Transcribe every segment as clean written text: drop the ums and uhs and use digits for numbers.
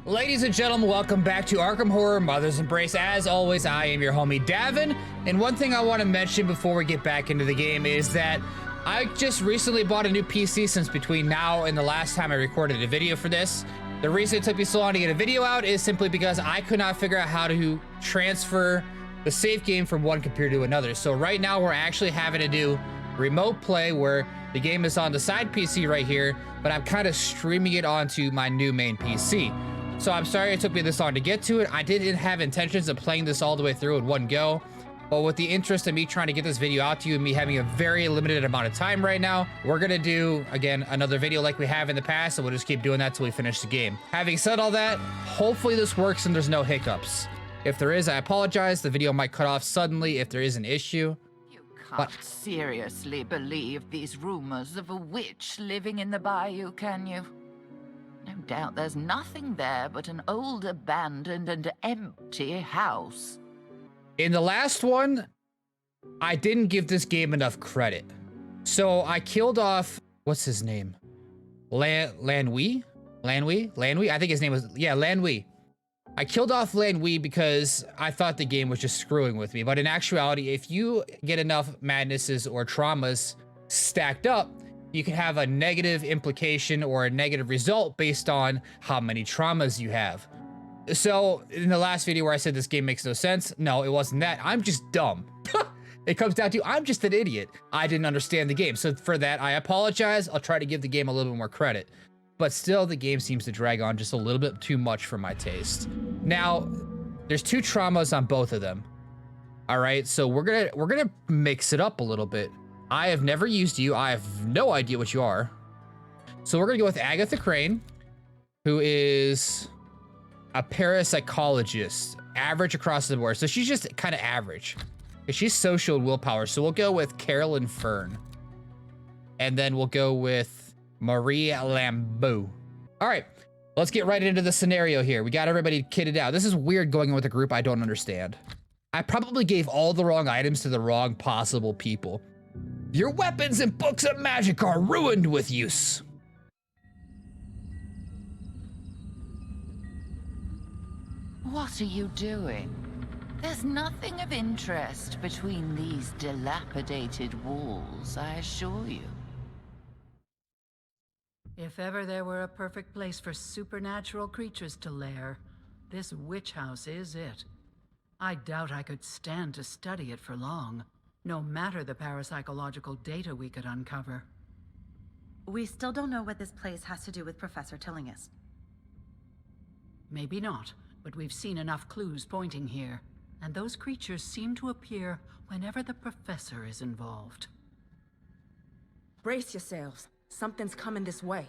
Ladies and gentlemen, welcome back to Arkham Horror, Mother's Embrace. As always, I am your homie, Davin. And one thing I want to mention before we get back into the game is that I just recently bought a new PC since between now and the last time I recorded a video for this. The reason it took me so long to get a video out is simply because I could not figure out how to transfer the save game from one computer to another. So right now we're actually having to do remote play where the game is on the side PC right here, but I'm kind of streaming it onto my new main PC. So I'm sorry it took me this long to get to it. I didn't have intentions of playing this all the way through in one go, but with the interest of me trying to get this video out to you and me having a very limited amount of time right now, we're gonna do, again, another video like we have in the past, and we'll just keep doing that till we finish the game. Having said all that, hopefully this works and there's no hiccups. If there is, I apologize. The video might cut off suddenly if there is an issue. You can't seriously believe these rumors of a witch living in the bayou, can you? No doubt there's nothing there but an old abandoned and empty house. In the last one, I didn't give this game enough credit. So I killed off, what's his name? Lanwee? I think his name was, yeah, Lanwee. I killed off Lanwee because I thought the game was just screwing with me. But in actuality, if you get enough madnesses or traumas stacked up, you can have a negative implication or a negative result based on how many traumas you have. So in the last video where I said this game makes no sense, no, it wasn't that. I'm just dumb. It comes down to, I'm just an idiot. I didn't understand the game. So for that, I apologize. I'll try to give the game a little bit more credit. But still, the game seems to drag on just a little bit too much for my taste. Now, there's 2 traumas on both of them. All right, so we're gonna mix it up a little bit. I have never used you. I have no idea what you are. So we're gonna go with Agatha Crane, who is a parapsychologist, average across the board. So she's just kind of average. She's social and willpower. So we'll go with Carolyn Fern. And then we'll go with Marie Lambeau. All right, let's get right into the scenario here. We got everybody kitted out. This is weird going in with a group I don't understand. I probably gave all the wrong items to the wrong possible people. Your weapons and books of magic are ruined with use. What are you doing? There's nothing of interest between these dilapidated walls, I assure you. If ever there were a perfect place for supernatural creatures to lair, this witch house is it. I doubt I could stand to study it for long, no matter the parapsychological data we could uncover. We still don't know what this place has to do with Professor Tillinghast. Maybe not, but we've seen enough clues pointing here, and those creatures seem to appear whenever the professor is involved. Brace yourselves. Something's coming this way.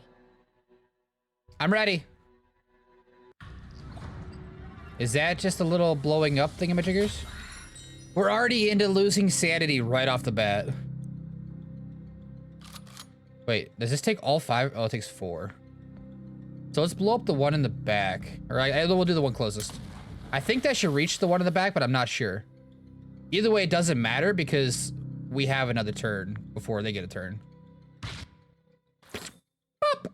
I'm ready. Is that just a little blowing up thingamajiggers? We're already into losing sanity right off the bat. Wait, does this take all 5? Oh, it takes 4. So let's blow up the one in the back. All right, we'll do the one closest. I think that should reach the one in the back, but I'm not sure. Either way, it doesn't matter because we have another turn before they get a turn. Boop.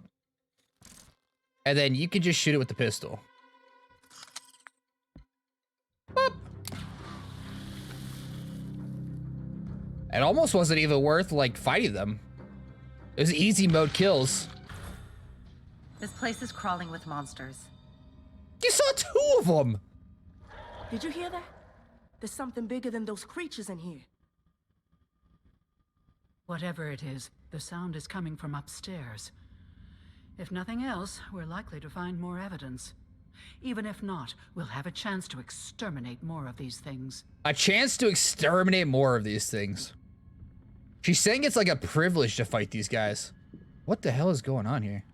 And then you can just shoot it with the pistol. Boop. It almost wasn't even worth like fighting them. It was easy mode kills. This place is crawling with monsters. You saw 2 of them. Did you hear that? There's something bigger than those creatures in here. Whatever it is, the sound is coming from upstairs. If nothing else, we're likely to find more evidence. Even if not, we'll have a chance to exterminate more of these things. A chance to exterminate more of these things. She's saying it's like a privilege to fight these guys. What the hell is going on here?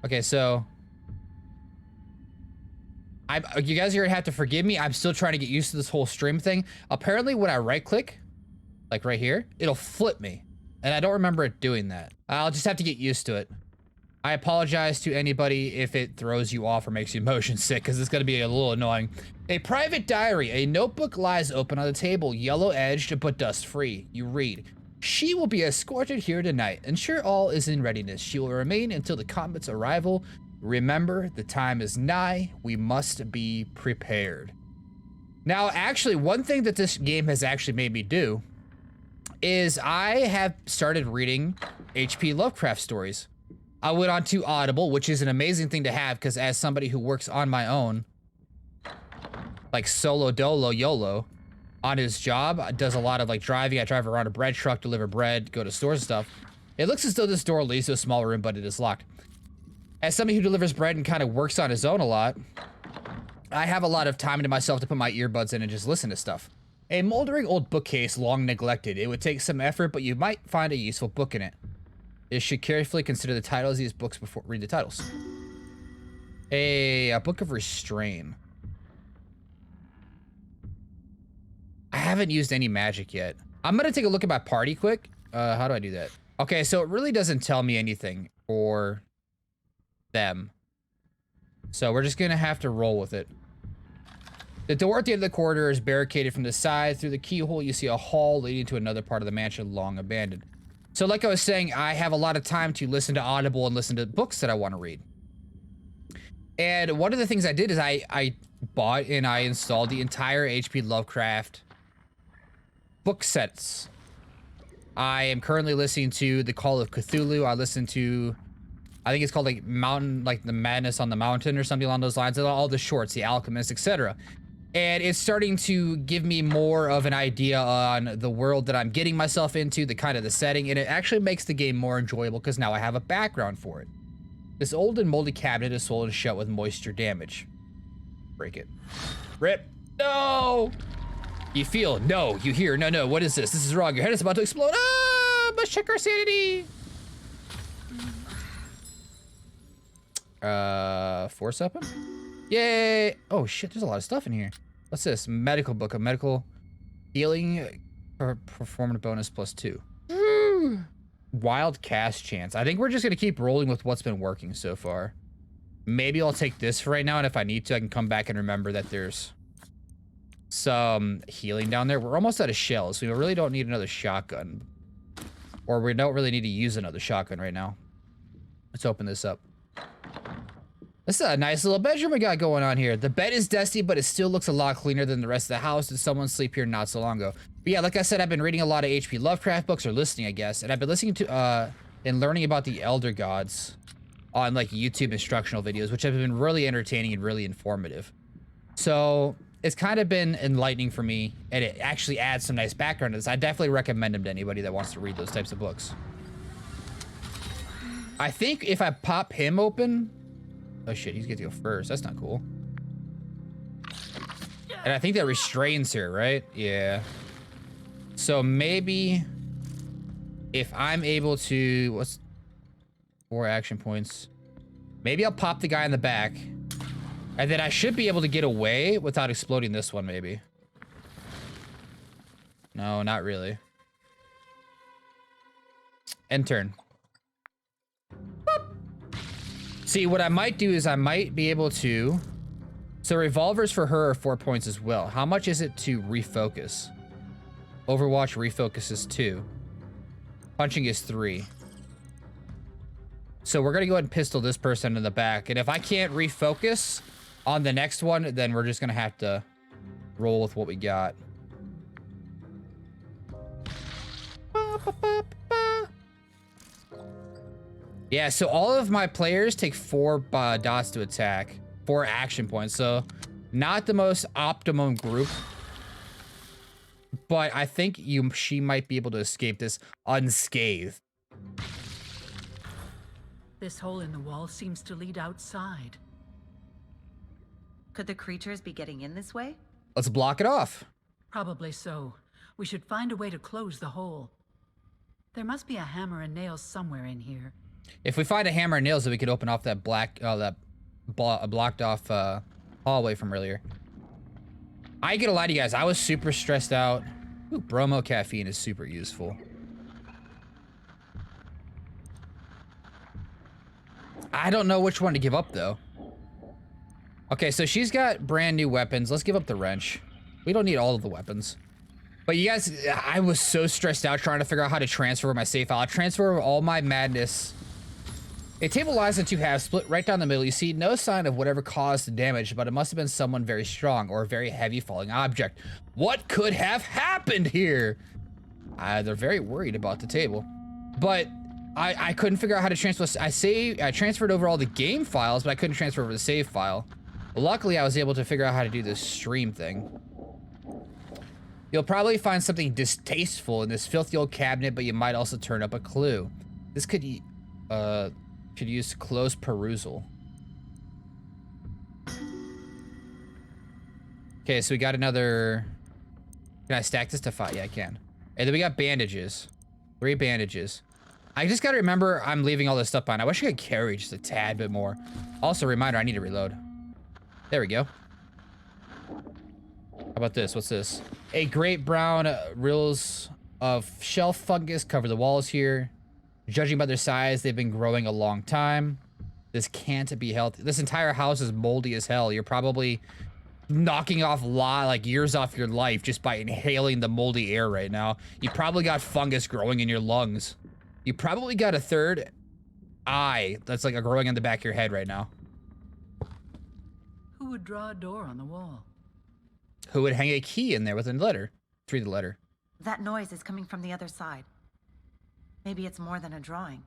Okay, so you guys are gonna have to forgive me. I'm still trying to get used to this whole stream thing. Apparently when I right click, like right here, it'll flip me. And I don't remember it doing that. I'll just have to get used to it. I apologize to anybody if it throws you off or makes you motion sick, because it's gonna be a little annoying. A private diary. A notebook lies open on the table, yellow edged but dust free. You read. She will be escorted here tonight. Ensure all is in readiness. She will remain until the comet's arrival. Remember, the time is nigh. We must be prepared. Now, actually, one thing that this game has actually made me do is I have started reading H.P. Lovecraft stories. I went on to Audible, which is an amazing thing to have because as somebody who works on my own, like solo dolo YOLO, on his job, does a lot of like driving. I drive around a bread truck, deliver bread, go to stores and stuff. It looks as though this door leads to a small room, but it is locked. As somebody who delivers bread and kind of works on his own a lot, I have a lot of time to myself to put my earbuds in and just listen to stuff. A moldering old bookcase, long neglected. It would take some effort, but you might find a useful book in it. You should carefully consider the titles of these books before read the titles. A book of restraint. I haven't used any magic yet. I'm gonna take a look at my party quick. How do I do that? Okay, so it really doesn't tell me anything for them. So we're just gonna have to roll with it. The door at the end of the corridor is barricaded from the side. Through the keyhole, you see a hall leading to another part of the mansion long abandoned. So like I was saying, I have a lot of time to listen to Audible and listen to books that I want to read. And one of the things I did is I bought and I installed the entire H.P. Lovecraft book sets. I am currently listening to The Call of Cthulhu. I listen to, I think it's called like Mountain, like The Madness on the Mountain or something along those lines. All the shorts, The Alchemist, etc. And it's starting to give me more of an idea on the world that I'm getting myself into, the kind of the setting, and it actually makes the game more enjoyable because now I have a background for it. This old and moldy cabinet is swollen shut with moisture damage. Break it. Rip. No! You feel, no. You hear, no, no, what is this? This is wrong. Your head is about to explode. Ah! Must check our sanity. Force weapon? Yay! Oh shit, there's a lot of stuff in here. What's this? Medical book, a medical healing performance bonus +2. Wild cast chance. I think we're just gonna keep rolling with what's been working so far. Maybe I'll take this for right now, and if I need to, I can come back and remember that there's some healing down there. We're almost out of shells, so we really don't need another shotgun. Or we don't really need to use another shotgun right now. Let's open this up. This is a nice little bedroom we got going on here. The bed is dusty, but it still looks a lot cleaner than the rest of the house. Did someone sleep here not so long ago? But yeah, like I said, I've been reading a lot of H.P. Lovecraft books, or listening, I guess. And I've been listening to, and learning about the Elder Gods on like YouTube instructional videos, which have been really entertaining and really informative. So it's kind of been enlightening for me, and it actually adds some nice background to this. I definitely recommend them to anybody that wants to read those types of books. I think if I pop him open, oh shit, he's gonna go first. That's not cool. And I think that restrains here, right? Yeah. So maybe if I'm able to, what's 4 action points? Maybe I'll pop the guy in the back. And then I should be able to get away without exploding this one, maybe. No, not really. End turn. See, what I might do is I might be able to... So revolvers for her are 4 points as well. How much is it to refocus? Overwatch refocus is 2. Punching is 3. So we're gonna go ahead and pistol this person in the back. And if I can't refocus on the next one, then we're just gonna have to roll with what we got. Yeah, so all of my players take 4 dots to attack, 4 action points. So not the most optimum group, but I think she might be able to escape this unscathed. This hole in the wall seems to lead outside. Could the creatures be getting in this way? Let's block it off. Probably so. We should find a way to close the hole. There must be a hammer and nails somewhere in here. If we find a hammer and nails, then we could open off that blocked off hallway from earlier. I ain't gonna lie to you guys, I was super stressed out. Ooh, bromo caffeine is super useful. I don't know which one to give up though. Okay, so she's got brand new weapons. Let's give up the wrench. We don't need all of the weapons. But you guys, I was so stressed out trying to figure out how to transfer my save file. I transfer all my madness. A table lies in two halves, split right down the middle. You see no sign of whatever caused the damage, but it must have been someone very strong or a very heavy falling object. What could have happened here? They're very worried about the table. But I couldn't figure out how to transfer. I transferred over all the game files, but I couldn't transfer over the save file. Luckily, I was able to figure out how to do this stream thing. You'll probably find something distasteful in this filthy old cabinet, but you might also turn up a clue. This could use close perusal. Okay, so we got another. Can I stack this to 5? Yeah, I can. And then we got bandages. 3 bandages. I just gotta remember I'm leaving all this stuff behind. I wish I could carry just a tad bit more. Also, reminder, I need to reload. There we go. How about this? What's this? A great brown rills of shelf fungus cover the walls here. Judging by their size, they've been growing a long time. This can't be healthy. This entire house is moldy as hell. You're probably knocking off years off your life just by inhaling the moldy air right now. You probably got fungus growing in your lungs. You probably got a third eye that's like growing in the back of your head right now. Who would draw a door on the wall? Who would hang a key in there with a letter? Read the letter. That noise is coming from the other side. Maybe it's more than a drawing.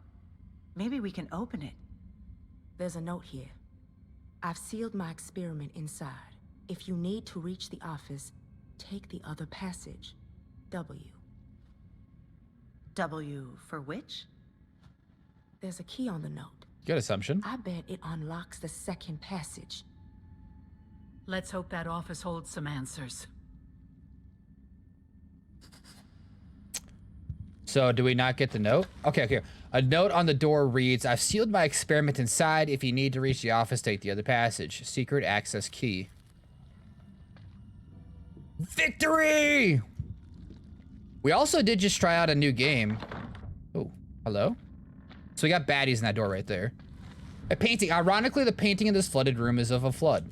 Maybe we can open it. There's a note here. I've sealed my experiment inside. If you need to reach the office, take the other passage. W. W for which? There's a key on the note. Good assumption. I bet it unlocks the second passage. Let's hope that office holds some answers. So do we not get the note? Okay. A note on the door reads, I've sealed my experiment inside. If you need to reach the office, take the other passage. Secret access key. Victory! We also did just try out a new game. Oh, hello? So we got baddies in that door right there. A painting. Ironically, the painting in this flooded room is of a flood.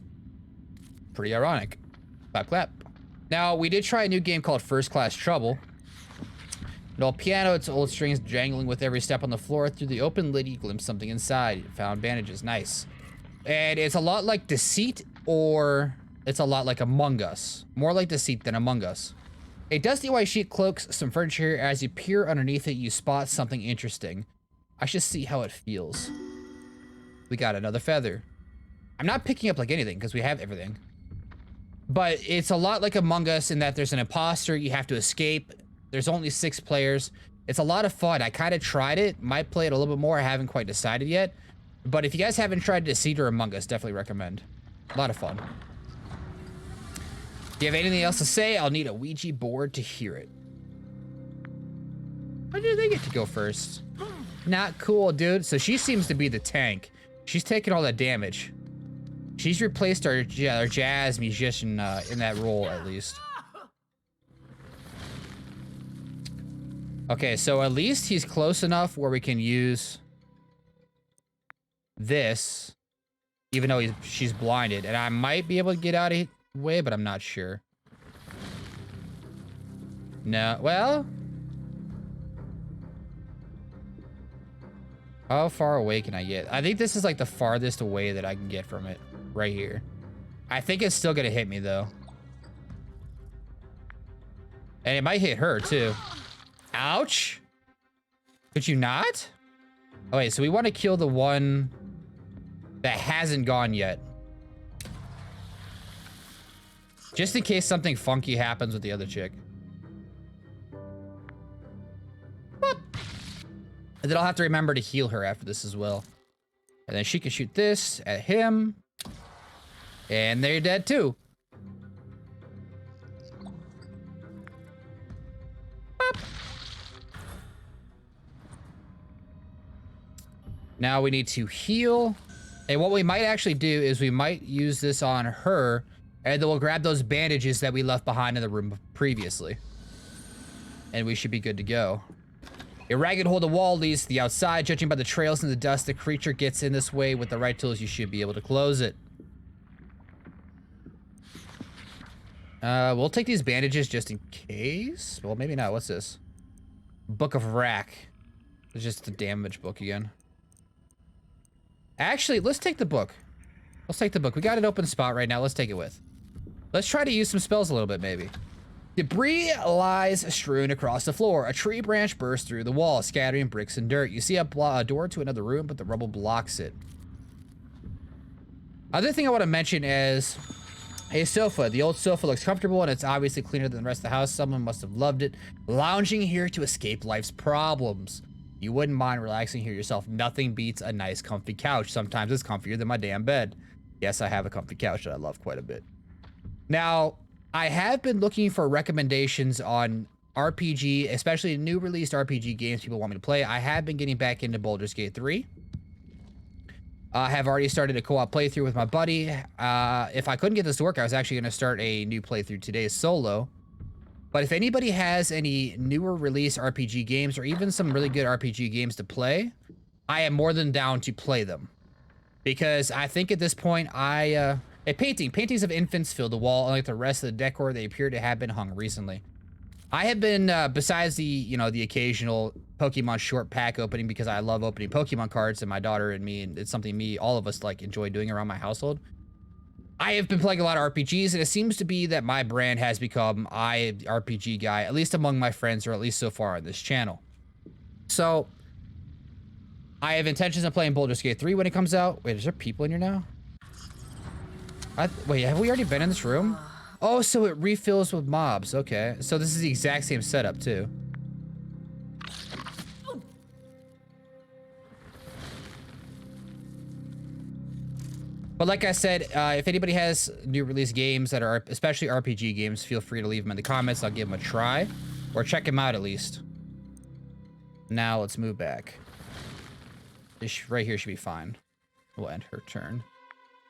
Pretty ironic. Clap, clap. Now, we did try a new game called First Class Trouble. An old piano, its old strings jangling with every step on the floor. Through the open lid, you glimpsed something inside. You found bandages. Nice. And it's a lot like Deceit, or it's a lot like Among Us. More like Deceit than Among Us. A dusty white sheet cloaks some furniture. As you peer underneath it, you spot something interesting. I should see how it feels. We got another feather. I'm not picking up like anything because we have everything. But it's a lot like Among Us in that there's an imposter, you have to escape. There's only 6 players. It's a lot of fun. I kind of tried it. Might play it a little bit more. I haven't quite decided yet. But if you guys haven't tried Deceit or Among Us, definitely recommend. A lot of fun. Do you have anything else to say? I'll need a Ouija board to hear it. Why do they get to go first? Not cool, dude. So she seems to be the tank. She's taking all that damage. She's replaced our jazz musician in that role, at least. Okay, so at least he's close enough where we can use this, even though she's blinded. And I might be able to get out of the way, but I'm not sure. No, well... How far away can I get? I think this is like the farthest away that I can get from it. Right here. I think it's still gonna hit me though. And it might hit her too. Ouch. Could you not? Oh wait, so we want to kill the one that hasn't gone yet. Just in case something funky happens with the other chick. What? And then I'll have to remember to heal her after this as well. And then she can shoot this at him. And they're dead too. Boop. Now we need to heal. And what we might actually do is we might use this on her. And then we'll grab those bandages that we left behind in the room previously. And we should be good to go. A ragged hole in the wall leads to the outside. Judging by the trails in the dust, the creature gets in this way. With the right tools, you should be able to close it. We'll take these bandages just in case. Well, maybe not. What's this? Book of Rack. It's just the damage book again. Actually, let's take the book. Let's take the book. We got an open spot right now. Let's take it with. Let's try to use some spells a little bit, maybe. Debris lies strewn across the floor. A tree branch bursts through the wall, scattering bricks and dirt. You see a door to another room, but the rubble blocks it. Other thing I want to mention is a sofa. The old sofa looks comfortable, and it's obviously cleaner than the rest of the house. Someone must have loved it. Lounging here to escape life's problems. You wouldn't mind relaxing here yourself. Nothing beats a nice, comfy couch. Sometimes it's comfier than my damn bed. Yes, I have a comfy couch that I love quite a bit. Now, I have been looking for recommendations on RPG, especially new released RPG games people want me to play. I have been getting back into Baldur's Gate 3. I have already started a co-op playthrough with my buddy. If I couldn't get this to work, I was actually going to start a new playthrough today solo. But if anybody has any newer release RPG games or even some really good RPG games to play, I am more than down to play them. Because I think at this point, paintings of infants fill the wall, unlike the rest of the decor, they appear to have been hung recently. I have been, besides the occasional Pokemon short pack opening, because I love opening Pokemon cards, and my daughter and me, and it's something all of us like enjoy doing around my household. I have been playing a lot of RPGs, and it seems to be that my brand has become RPG guy, at least among my friends, or at least so far on this channel. So, I have intentions of playing Baldur's Gate 3 when it comes out. Wait, is there people in here now? Wait, have we already been in this room? Oh, so it refills with mobs. Okay, so this is the exact same setup too. But like I said, if anybody has new release games that are especially RPG games, feel free to leave them in the comments. I'll give them a try, or check them out at least. Now let's move back. This right here should be fine. We'll end her turn.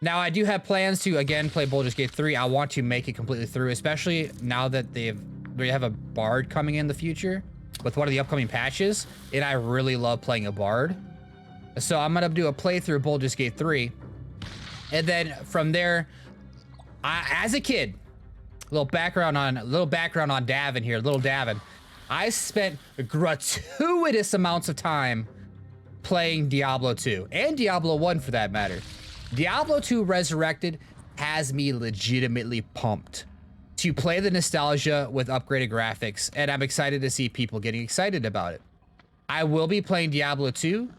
Now, I do have plans to, again, play Baldur's Gate 3. I want to make it completely through, especially now that they have a bard coming in the future with one of the upcoming patches, and I really love playing a bard. So I'm going to do a playthrough of Baldur's Gate 3, and then from there, as a kid, little background on Davin here, little Davin. I spent gratuitous amounts of time playing Diablo 2, and Diablo 1 for that matter. Diablo 2 Resurrected has me legitimately pumped to play the nostalgia with upgraded graphics, and I'm excited to see people getting excited about it. I will be playing Diablo 2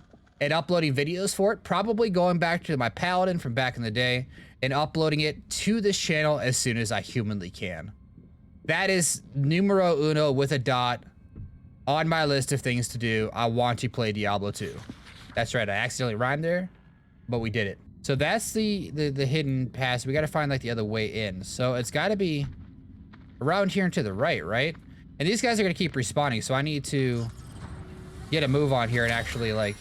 and uploading videos for it, probably going back to my Paladin from back in the day and uploading it to this channel as soon as I humanly can. That is numero uno with a dot on my list of things to do. I want to play Diablo 2. That's right, I accidentally rhymed there, but we did it. So that's the hidden pass. We got to find like the other way in. So it's got to be around here and to the right? And these guys are going to keep respawning, so I need to get a move on here and actually like...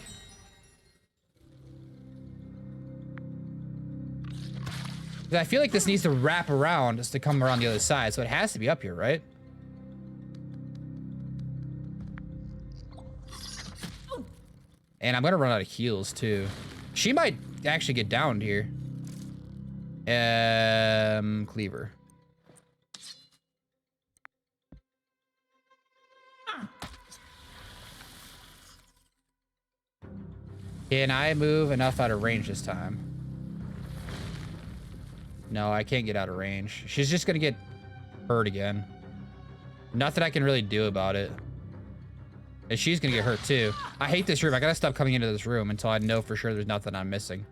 I feel like this needs to wrap around just to come around the other side, so it has to be up here, right? And I'm going to run out of heals too. She might actually get downed here. Cleaver. Can I move enough out of range this time? No, I can't get out of range. She's just gonna get hurt again. Nothing I can really do about it. And she's gonna get hurt too. I hate this room. I gotta stop coming into this room until I know for sure there's nothing I'm missing.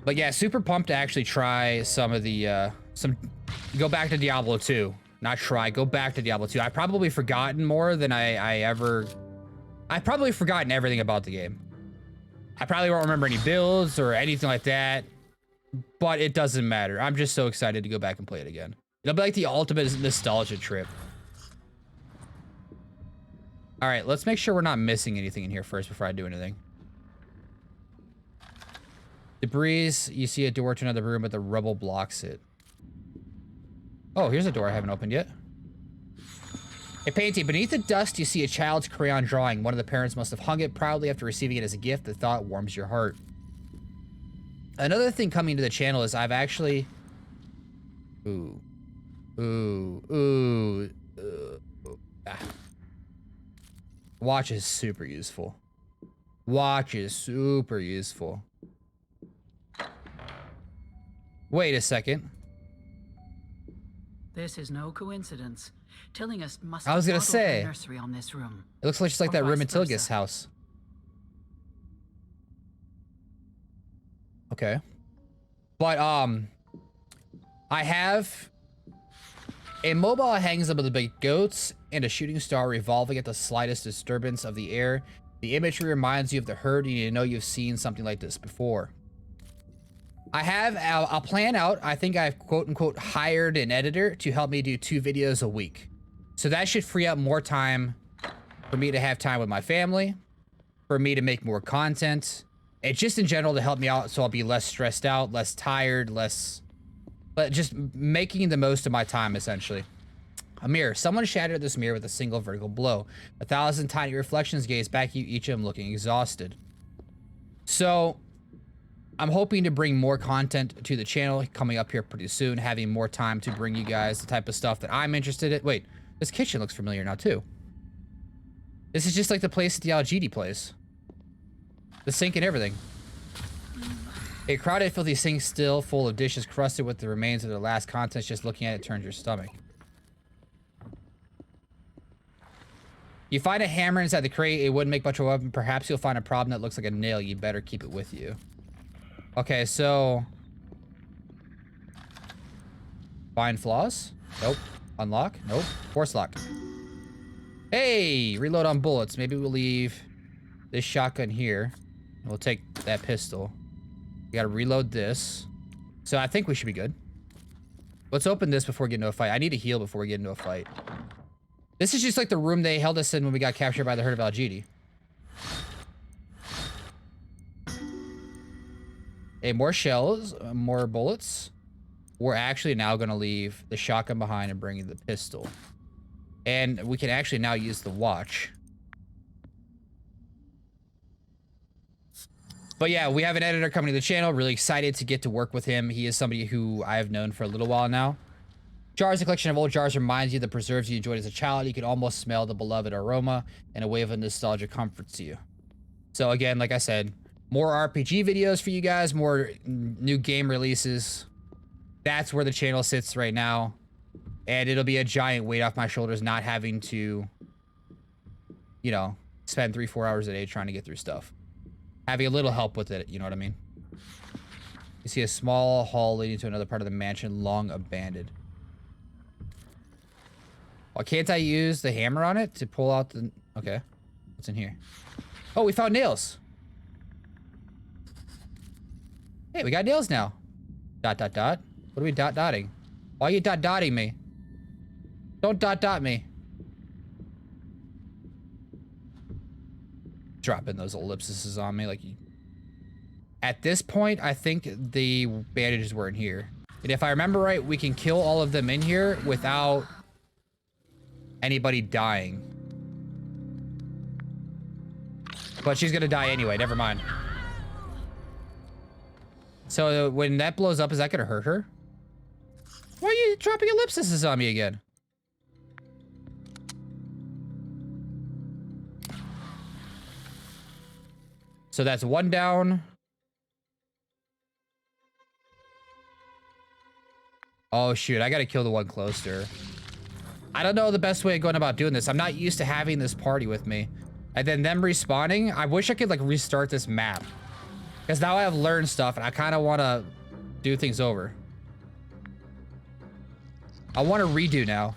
But yeah, super pumped to actually try some of the, go back to Diablo 2. Not try, go back to Diablo 2. I've probably forgotten more than I've probably forgotten everything about the game. I probably won't remember any builds or anything like that, but it doesn't matter. I'm just so excited to go back and play it again. It'll be like the ultimate nostalgia trip. All right, let's make sure we're not missing anything in here first before I do anything. Debris, you see a door to another room, but the rubble blocks it. Oh, here's a door I haven't opened yet. A painting. Beneath the dust, you see a child's crayon drawing. One of the parents must have hung it proudly after receiving it as a gift. The thought warms your heart. Another thing coming to the channel is I've actually... Watch is super useful. Watch is super useful. Wait a second. This is no coincidence. Tillinghast must I was gonna have modeled say. her nursery on this room. It looks like just like Or that room vice in Tilgus' versa. house. Okay. But, I have a mobile hangs up with the big goats and a shooting star revolving at the slightest disturbance of the air. The imagery reminds you of the herd, and you know you've seen something like this before. I'll plan out. I think I've quote unquote hired an editor to help me do 2 videos a week. So that should free up more time for me to have time with my family, for me to make more content, and just in general to help me out so I'll be less stressed out, less tired, but just making the most of my time, essentially. A mirror. Someone shattered this mirror with a single vertical blow. 1,000 tiny reflections gaze back at you, each of them looking exhausted. So, I'm hoping to bring more content to the channel coming up here pretty soon, having more time to bring you guys the type of stuff that I'm interested in. Wait, this kitchen looks familiar now, too. This is just like the place at the Algidi place. The sink and everything. A crowded, filthy sink still full of dishes crusted with the remains of their last contents. Just looking at it turns your stomach. You find a hammer inside the crate. It wouldn't make much of a weapon. Perhaps you'll find a problem that looks like a nail. You better keep it with you. Okay, so... Find flaws? Nope. Unlock? Nope. Force lock. Hey! Reload on bullets. Maybe we'll leave this shotgun here. We'll take that pistol. We gotta reload this. So I think we should be good. Let's open this before we get into a fight. I need to heal before we get into a fight. This is just like the room they held us in when we got captured by the herd of Algidi. Hey, more shells, more bullets. We're actually now gonna leave the shotgun behind and bring in the pistol. And we can actually now use the watch. But yeah, we have an editor coming to the channel. Really excited to get to work with him. He is somebody who I have known for a little while now. Jars, a collection of old jars, reminds you of the preserves you enjoyed as a child. You can almost smell the beloved aroma, and a wave of nostalgia comforts you. So again, like I said, more RPG videos for you guys, more new game releases. That's where the channel sits right now. And it'll be a giant weight off my shoulders not having to, you know, spend 3-4 hours a day trying to get through stuff. Having a little help with it, you know what I mean? You see a small hall leading to another part of the mansion, long abandoned. Why can't I use the hammer on it to pull out the... Okay. What's in here? Oh, we found nails. Hey, we got nails now. Dot, dot, dot. What are we dot, dotting? Why are you dot, dotting me? Don't dot, dot me. Dropping those ellipses on me like you... At this point, I think the bandages were in here. And if I remember right, we can kill all of them in here without anybody dying. But she's gonna die anyway, never mind. So when that blows up, is that gonna hurt her? Why are you dropping ellipses on me again? So that's one down. Oh shoot, I gotta kill the one closer. I don't know the best way of going about doing this. I'm not used to having this party with me. And then them respawning. I wish I could like restart this map. Because now I have learned stuff and I kind of want to do things over. I want to redo now.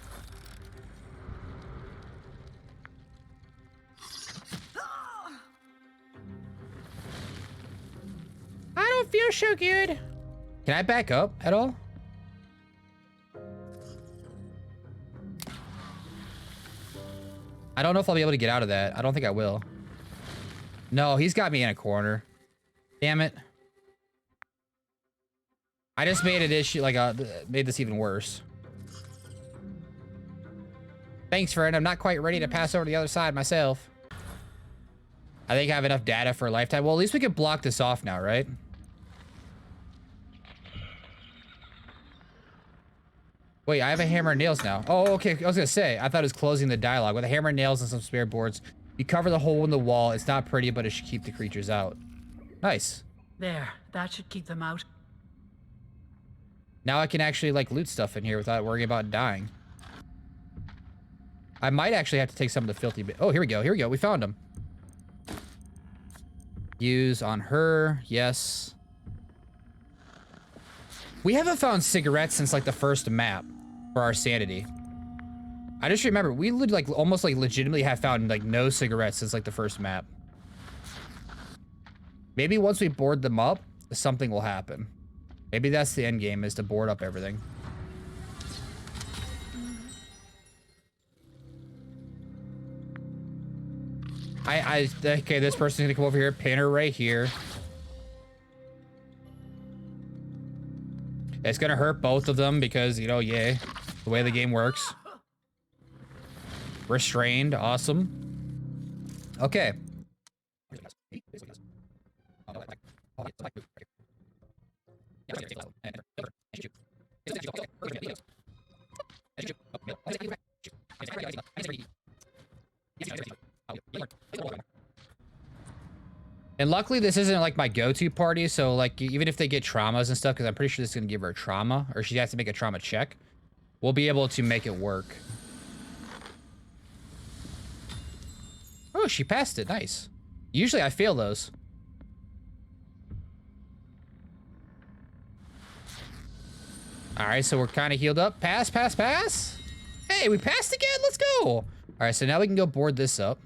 I don't feel so good. Can I back up at all? I don't know if I'll be able to get out of that. I don't think I will. No, he's got me in a corner. Damn it. I just made an issue, like, made this even worse. Thanks, friend. I'm not quite ready to pass over to the other side myself. I think I have enough data for a lifetime. Well, at least we can block this off now, right? Wait, I have a hammer and nails now. Oh, okay. I was gonna say, I thought it was closing the dialogue. With a hammer and nails and some spare boards, you cover the hole in the wall. It's not pretty, but it should keep the creatures out. Nice. There, that should keep them out. Now I can actually like loot stuff in here without worrying about dying. I might actually have to take some of the filthy bit. Oh, here we go. Here we go. We found them. Use on her. Yes. We haven't found cigarettes since like the first map for our sanity. I just remember we like almost like legitimately have found like no cigarettes since like the first map. Maybe once we board them up, something will happen. Maybe that's the end game, is to board up everything. Okay, this person's gonna come over here, pin her right here. It's gonna hurt both of them because, you know, yay, the way the game works. Restrained, awesome. Okay. And luckily this isn't like my go-to party, so like even if they get traumas and stuff, because I'm pretty sure this is gonna give her a trauma, or she has to make a trauma check, we'll be able to make it work. Oh, she passed it, nice. Usually I fail those. All right, so we're kind of healed up. Pass, pass, pass. Hey, we passed again, let's go. All right, so now we can go board this up.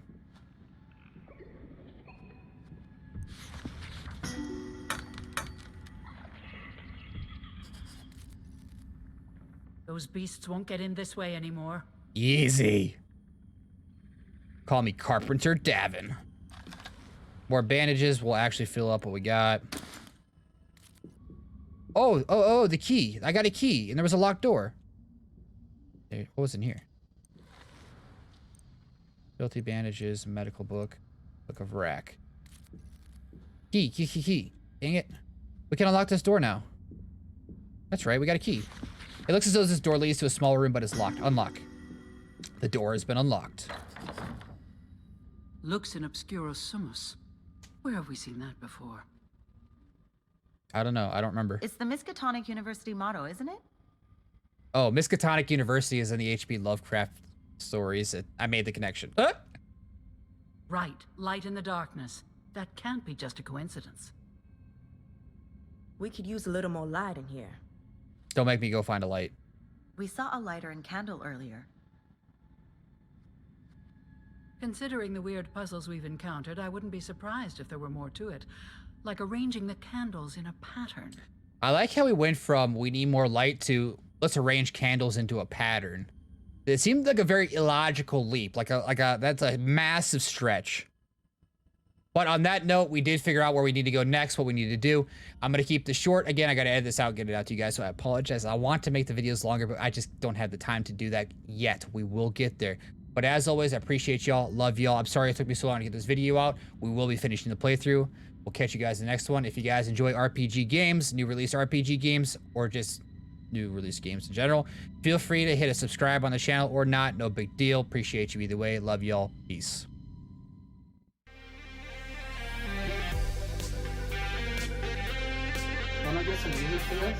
Those beasts won't get in this way anymore. Easy. Call me Carpenter Davin. More bandages. We'll actually fill up what we got. Oh, the key. I got a key, and there was a locked door. What was in here? Filthy bandages, medical book, book of rack. Key. Dang it. We can unlock this door now. That's right, we got a key. It looks as though this door leads to a small room, but it's locked. Unlock. The door has been unlocked. Lux in obscuro sumus. Where have we seen that before? I don't know. I don't remember. It's the Miskatonic University motto, isn't it? Oh, Miskatonic University is in the H.P. Lovecraft stories. I made the connection. Right. Light in the darkness. That can't be just a coincidence. We could use a little more light in here. Don't make me go find a light. We saw a lighter and candle earlier. Considering the weird puzzles we've encountered, I wouldn't be surprised if there were more to it. Like arranging the candles in a pattern. I like how we went from we need more light to let's arrange candles into a pattern. It seemed like a very illogical leap. That's a massive stretch. But on that note, we did figure out where we need to go next, what we need to do. I'm going to keep this short. Again, I got to edit this out, get it out to you guys, so I apologize. I want to make the videos longer, but I just don't have the time to do that yet. We will get there. But as always, I appreciate y'all, love y'all. I'm sorry it took me so long to get this video out. We will be finishing the playthrough. We'll catch you guys in the next one. If you guys enjoy RPG games, new release RPG games, or just new release games in general, feel free to hit a subscribe on the channel or not. No big deal. Appreciate you either way. Love y'all. Peace. Can I get some music for this?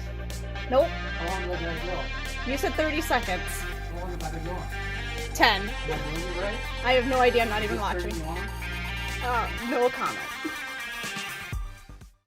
Nope. How long was that go? You said 30 seconds. How long have I been going? 10. You got the movie right? I have no idea. I'm not even Is it watching. 30 long? No comment.